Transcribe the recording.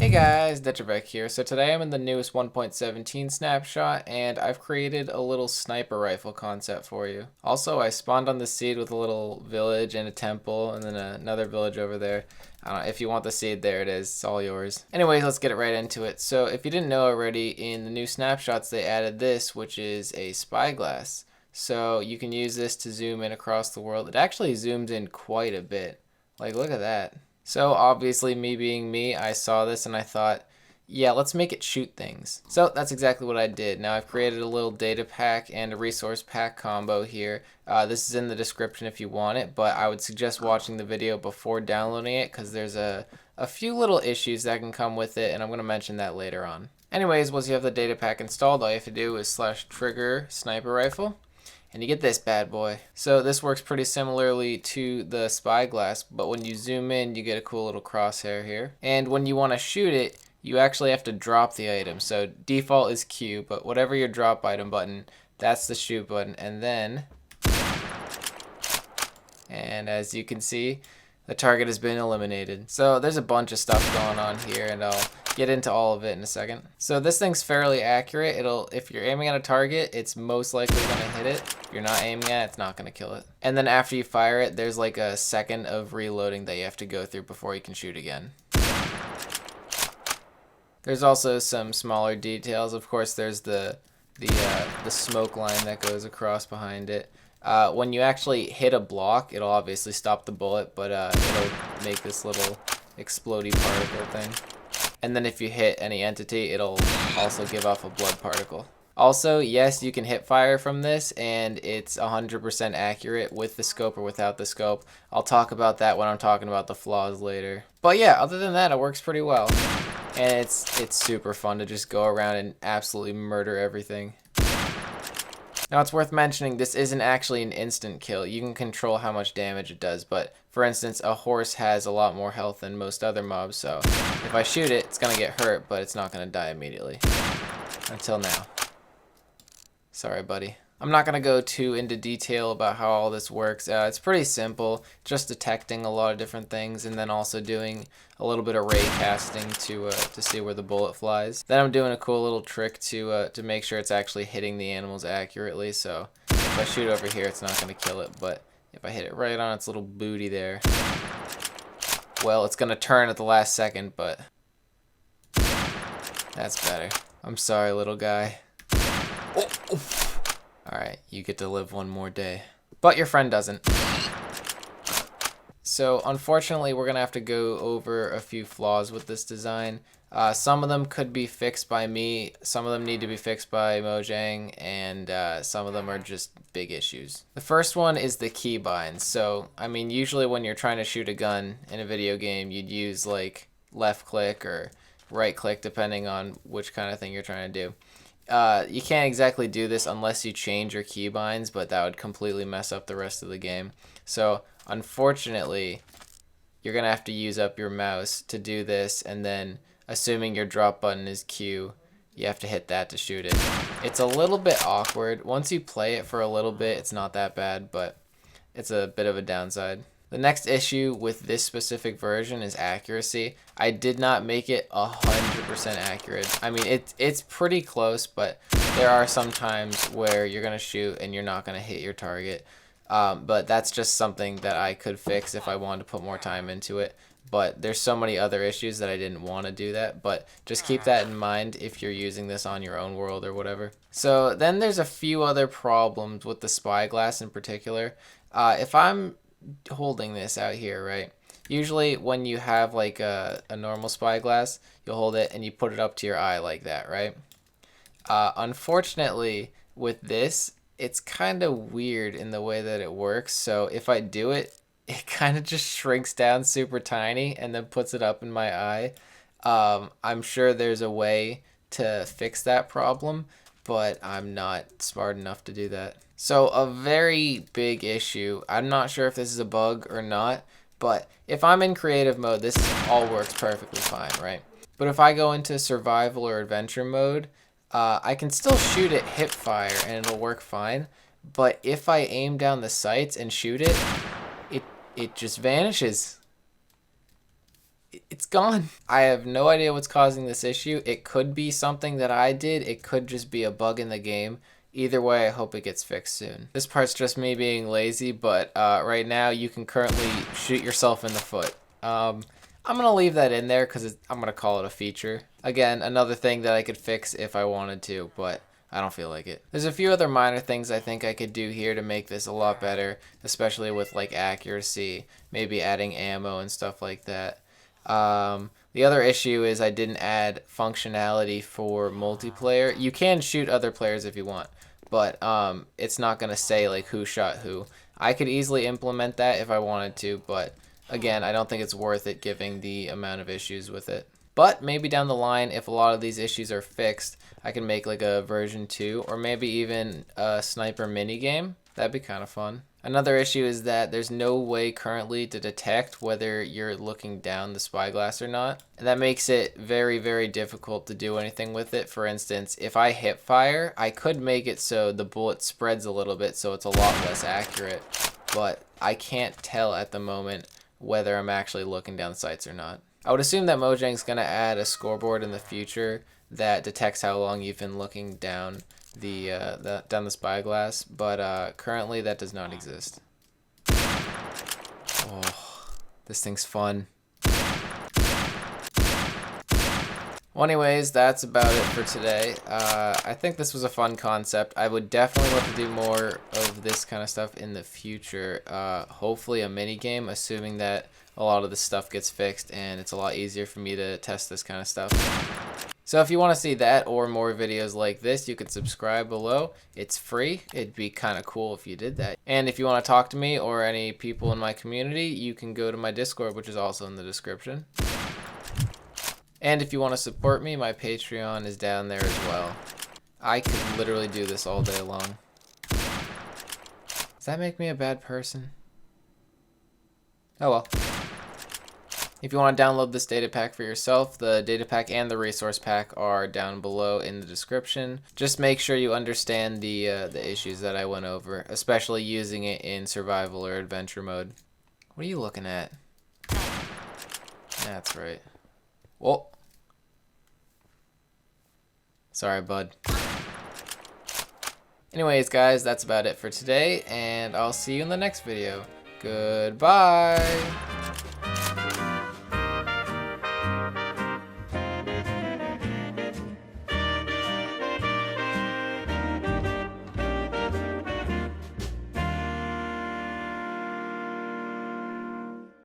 Hey guys, 𝗗𝗫𝗃 here. So today I'm in the newest 1.17 snapshot and I've created a little sniper rifle concept for you. Also, I spawned on the seed with a little village and a temple and then another village over there. If you want the seed, there it is. It's all yours. Anyways, let's get right into it. So if you didn't know already, in the new snapshots they added this, which is a spyglass. So you can use this to zoom in across the world. It actually zooms in quite a bit. Like, look at that. So obviously, me being me, I saw this and I thought, yeah, let's make it shoot things. So that's exactly what I did. Now I've created a little data pack and a resource pack combo here. This is in the description if you want it, but I would suggest watching the video before downloading it because there's a few little issues that can come with it, and I'm going to mention that later on. Anyways, once you have the data pack installed, all you have to do is /trigger sniper rifle. And you get this bad boy. So this works pretty similarly to the spyglass, but when you zoom in, you get a cool little crosshair here. And when you want to shoot it, you actually have to drop the item. So default is Q, but whatever your drop item button, that's the shoot button. And as you can see, the target has been eliminated. So there's a bunch of stuff going on here, and I'll get into all of it in a second. So this thing's fairly accurate. If you're aiming at a target, it's most likely gonna hit it. If you're not aiming at it, it's not gonna kill it. And then after you fire it, there's like a second of reloading that you have to go through before you can shoot again. There's also some smaller details. Of course, there's the smoke line that goes across behind it. When you actually hit a block, it'll obviously stop the bullet, but it'll make this little explodey particle thing. And then if you hit any entity, it'll also give off a blood particle. Also, yes, you can hip fire from this, and it's 100% accurate with the scope or without the scope. I'll talk about that when I'm talking about the flaws later. But yeah, other than that, it works pretty well. And it's super fun to just go around and absolutely murder everything. Now it's worth mentioning this isn't actually an instant kill. You can control how much damage it does, but for instance, a horse has a lot more health than most other mobs, so if I shoot it, it's gonna get hurt, but it's not gonna die immediately. Until now. Sorry, buddy. I'm not gonna go too into detail about how all this works. It's pretty simple, just detecting a lot of different things and then also doing a little bit of ray casting to see where the bullet flies. Then I'm doing a cool little trick to make sure it's actually hitting the animals accurately. So if I shoot over here, it's not gonna kill it, but if I hit it right on its little booty there, well, it's gonna turn at the last second, but that's better. I'm sorry, little guy. Oh, oh. Alright, you get to live one more day. But your friend doesn't. So unfortunately, we're going to have to go over a few flaws with this design. Some of them could be fixed by me, some of them need to be fixed by Mojang, and some of them are just big issues. The first one is the key binds. So, I mean, usually when you're trying to shoot a gun in a video game, you'd use like left click or right click depending on which kind of thing you're trying to do. You can't exactly do this unless you change your keybinds, but that would completely mess up the rest of the game. So unfortunately, you're gonna have to use up your mouse to do this, and then assuming your drop button is Q, you have to hit that to shoot it. It's a little bit awkward. Once you play it for a little bit, it's not that bad, but it's a bit of a downside. The next issue with this specific version is accuracy. I did not make it 100% accurate. I mean, it's pretty close, but there are some times where you're gonna shoot and you're not gonna hit your target. But that's just something that I could fix if I wanted to put more time into it. But there's so many other issues that I didn't want to do that. But just keep that in mind if you're using this on your own world or whatever. So then there's a few other problems with the spyglass in particular. If I'm holding this out here, right? Usually when you have like a normal spyglass, you'll hold it and you put it up to your eye like that, right? Unfortunately, with this, it's kind of weird in the way that it works. So if I do it, it kind of just shrinks down super tiny and then puts it up in my eye. I'm sure there's a way to fix that problem, but I'm not smart enough to do that. So a very big issue, I'm not sure if this is a bug or not, but if I'm in creative mode, this all works perfectly fine, right? But if I go into survival or adventure mode, I can still shoot it hip fire and it'll work fine. But if I aim down the sights and shoot it, it just vanishes. it's gone. I have no idea what's causing this issue. It could be something that I did. It could just be a bug in the game. Either way, I hope it gets fixed soon. This part's just me being lazy, but right now you can currently shoot yourself in the foot. I'm going to leave that in there because I'm going to call it a feature. Again, another thing that I could fix if I wanted to, but I don't feel like it. There's a few other minor things I think I could do here to make this a lot better, especially with like accuracy, maybe adding ammo and stuff like that. The other issue is I didn't add functionality for multiplayer. You can shoot other players if you want, but it's not going to say like who shot who. I could easily implement that if I wanted to, but again, I don't think it's worth it given the amount of issues with it. But maybe down the line, if a lot of these issues are fixed, I can make like a version 2 or maybe even a sniper minigame. That'd be kind of fun. Another issue is that there's no way currently to detect whether you're looking down the spyglass or not. And that makes it very, very difficult to do anything with it. For instance, if I hip fire, I could make it so the bullet spreads a little bit so it's a lot less accurate. But I can't tell at the moment whether I'm actually looking down the sights or not. I would assume that Mojang's going to add a scoreboard in the future that detects how long you've been looking down down the spyglass, but currently that does not exist. Oh, this thing's fun. Well, anyways, that's about it for today. I think this was a fun concept. I would definitely love to do more of this kind of stuff in the future. Hopefully a mini game, assuming that a lot of this stuff gets fixed and it's a lot easier for me to test this kind of stuff. So if you want to see that or more videos like this, you can subscribe below. It's free. It'd be kind of cool if you did that. And if you want to talk to me or any people in my community, you can go to my Discord, which is also in the description. And if you want to support me, my Patreon is down there as well. I could literally do this all day long. Does that make me a bad person? Oh well. If you want to download this data pack for yourself, the data pack and the resource pack are down below in the description. Just make sure you understand the issues that I went over, especially using it in survival or adventure mode. What are you looking at? That's right. Well, sorry, bud. Anyways, guys, that's about it for today, and I'll see you in the next video. Goodbye.